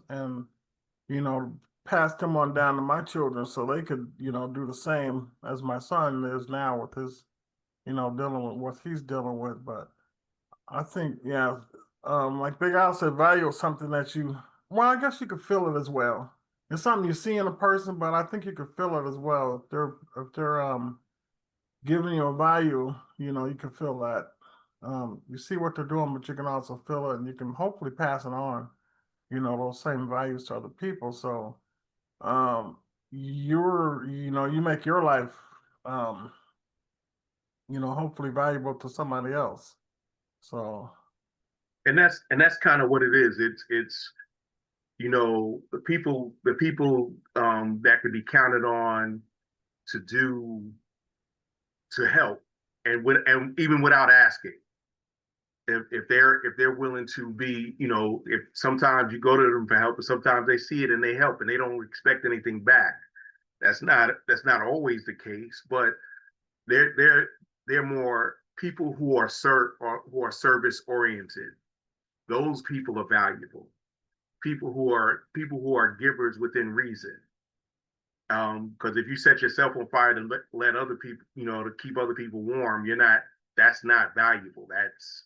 and, pass them on down to my children so they could, do the same as my son is now with his, dealing with what he's dealing with. But I think, yeah, like Big Al said, value is something that well, I guess you could feel it as well. It's something you see in a person, but I think you could feel it as well. If they're giving you a value, you can feel that. You see what they're doing, but you can also feel it, and you can hopefully pass it on, those same values to other people. So, um, you make your life, um, hopefully valuable to somebody else. So, And that's kind of what it is. It's the people that could be counted on to do to help, and even without asking, if they're willing to be, if sometimes you go to them for help, and sometimes they see it and they help and they don't expect anything back. That's not always the case, but they're more people who are service oriented. Those people are valuable. People who are givers within reason. Because if you set yourself on fire to let other people, to keep other people warm, you're not. That's not valuable. That's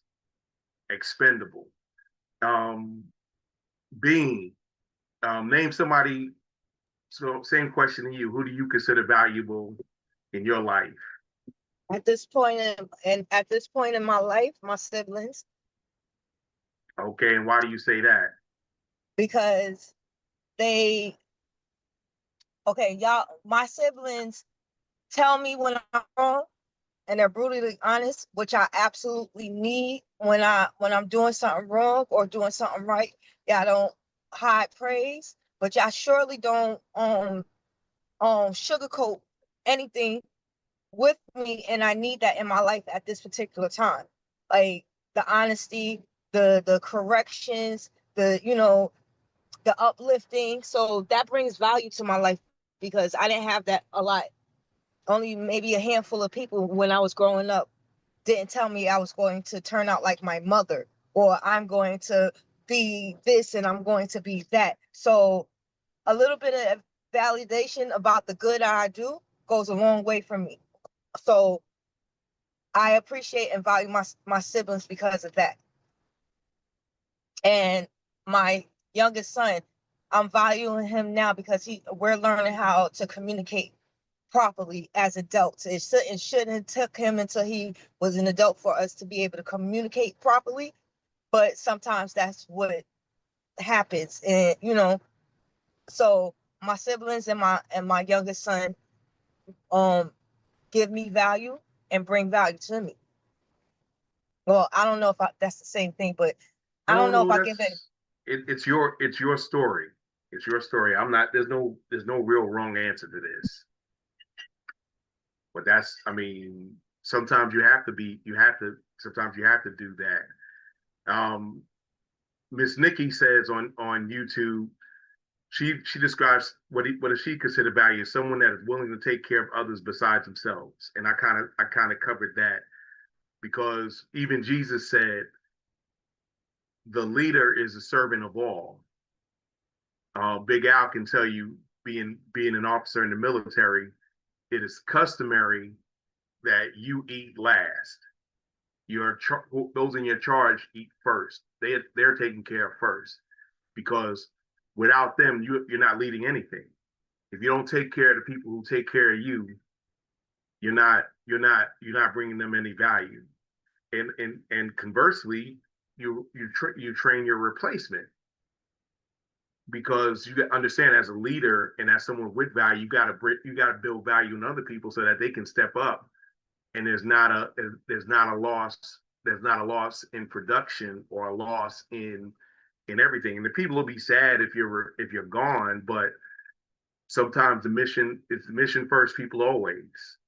expendable. Um, Being, name somebody. So, same question to you. Who do you consider valuable in your life? At this point in my life, my siblings, Okay, and why do you say that? because they okay, y'all, my siblings tell me when I'm wrong, and they're brutally honest, which I absolutely need when I'm doing something wrong or doing something right. Yeah, I don't hide praise, but y'all surely don't sugarcoat anything with me, and I need that in my life at this particular time. Like the honesty, the corrections, the uplifting. So that brings value to my life because I didn't have that a lot. Only maybe a handful of people when I was growing up didn't tell me I was going to turn out like my mother, or I'm going to be this and I'm going to be that. So a little bit of validation about the good I do goes a long way for me. So I appreciate and value my siblings because of that. And my youngest son, I'm valuing him now because we're learning how to communicate properly as adults. It shouldn't have took him until he was an adult for us to be able to communicate properly. But sometimes that's what happens. And so my siblings and my youngest son um give me value and bring value to me. Well, I don't know if that's the same thing, but I No, don't know no, if I give it. it's your story. It's your story. I'm not. There's no real wrong answer to this. But I mean, sometimes sometimes you have to do that. Miss Nikki says on YouTube, she describes what does she consider value? Someone that is willing to take care of others besides themselves. And I kind of covered that because even Jesus said the leader is a servant of all. Big Al can tell you, being an officer in the military, it is customary that you eat last. Those in your charge eat first. They're taken care of first because without them, you're not leading anything. If you don't take care of the people who take care of you, you're not bringing them any value. And conversely, you train your replacement because you understand as a leader and as someone with value, you got to build value in other people so that they can step up, and there's not a loss in production or a loss in everything. And the people will be sad if you're gone, but sometimes it's mission first, people always.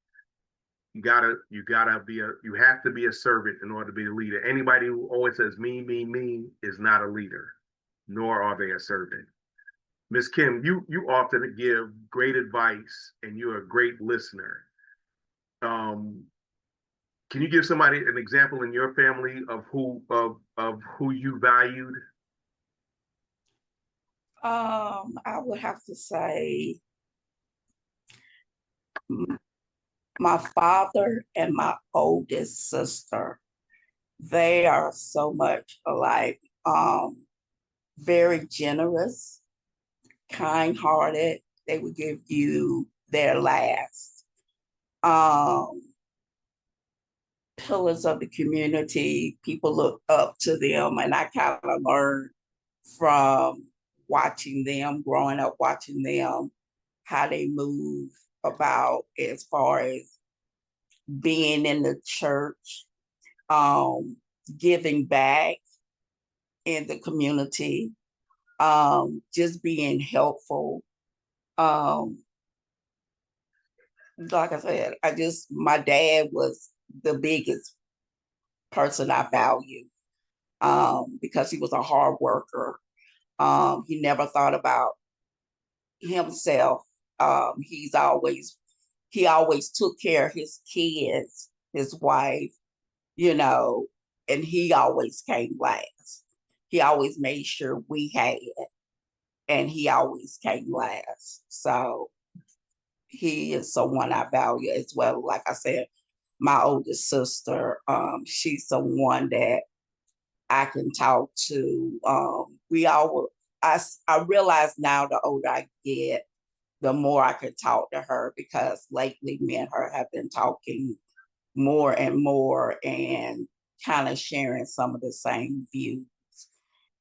You have to be a servant in order to be a leader. Anybody who always says me, me, me is not a leader, nor are they a servant. Miss Kim, you often give great advice and you're a great listener. Um, can you give somebody an example in your family of who you valued? I would have to say my father and my oldest sister, they are so much alike. Very generous, kind-hearted. They would give you their last. Um, Pillars of the community. People look up to them, and I kind of learned from watching them, growing up watching them, how they move about as far as being in the church, um, giving back in the community, just being helpful. Um, like I said, my dad was the biggest person I value, because he was a hard worker. He never thought about himself. He always took care of his kids, his wife, you know, and he always came last. He always made sure we had it, and he always came last. So he is someone I value as well. Like I said, my oldest sister, she's someone that I can talk to. I realize now the older I get, the more I could talk to her, because lately me and her have been talking more and more and kind of sharing some of the same views.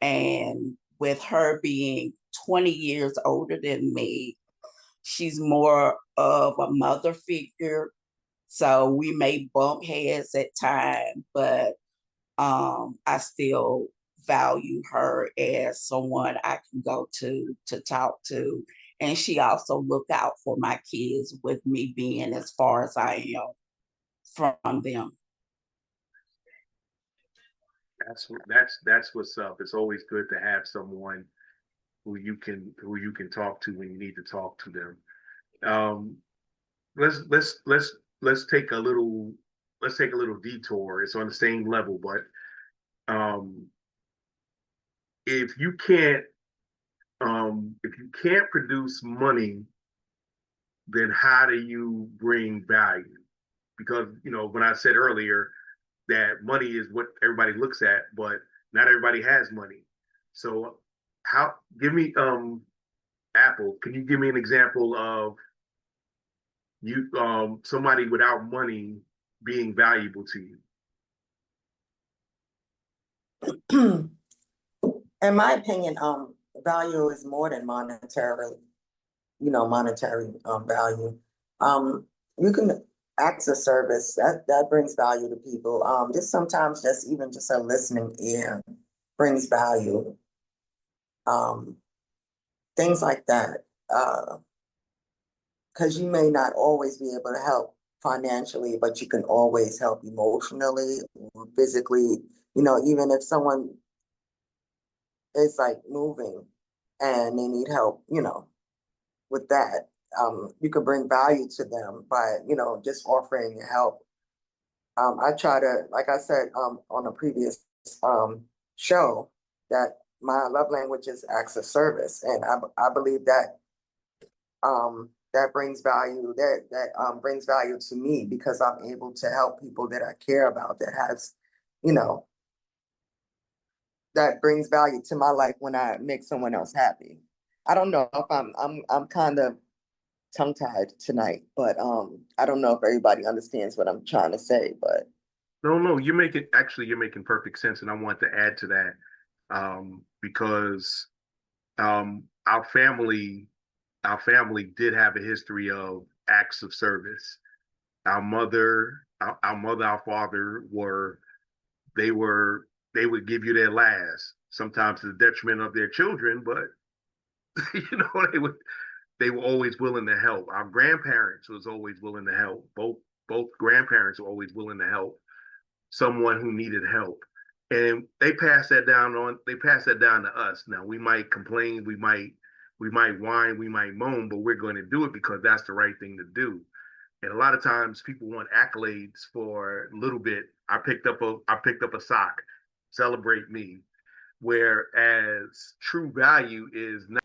And with her being 20 years older than me, she's more of a mother figure. So we may bump heads at times, but I still value her as someone I can go to talk to. And she also look out for my kids with me being as far as I am from them. That's what's up. It's always good to have someone who you can talk to when you need to talk to them. Um, let's take a little detour. It's on the same level, but um, if you can't produce money, then how do you bring value? Because when I said earlier that money is what everybody looks at, but not everybody has money. So how give me Apple, can you give me an example of you somebody without money being valuable to you? In my opinion, value is more than monetarily, monetary value. You can act a service that brings value to people. Just sometimes just a listening ear brings value. Things like that. Because you may not always be able to help financially, but you can always help emotionally or physically. Even if someone is like moving and they need help, with that, you could bring value to them by, just offering your help. I try to, like I said, on a previous show, that my love language is acts of service, and I believe that that brings value brings value to me, because I'm able to help people that I care about, that has, you know, that brings value to my life when I make someone else happy. I don't know if I'm kind of tongue tied tonight, but I don't know if everybody understands what I'm trying to say, but No, you're making perfect sense, and I want to add to that, because our family did have a history of acts of service. Our father they were they would give you their last, sometimes to the detriment of their children, but they were always willing to help. Our grandparents was always willing to help. Both grandparents were always willing to help someone who needed help. And they passed that down to us. Now we might complain, we might whine, we might moan, but we're going to do it because that's the right thing to do. And a lot of times people want accolades for a little bit. I picked up a sock, celebrate me. Whereas true value is not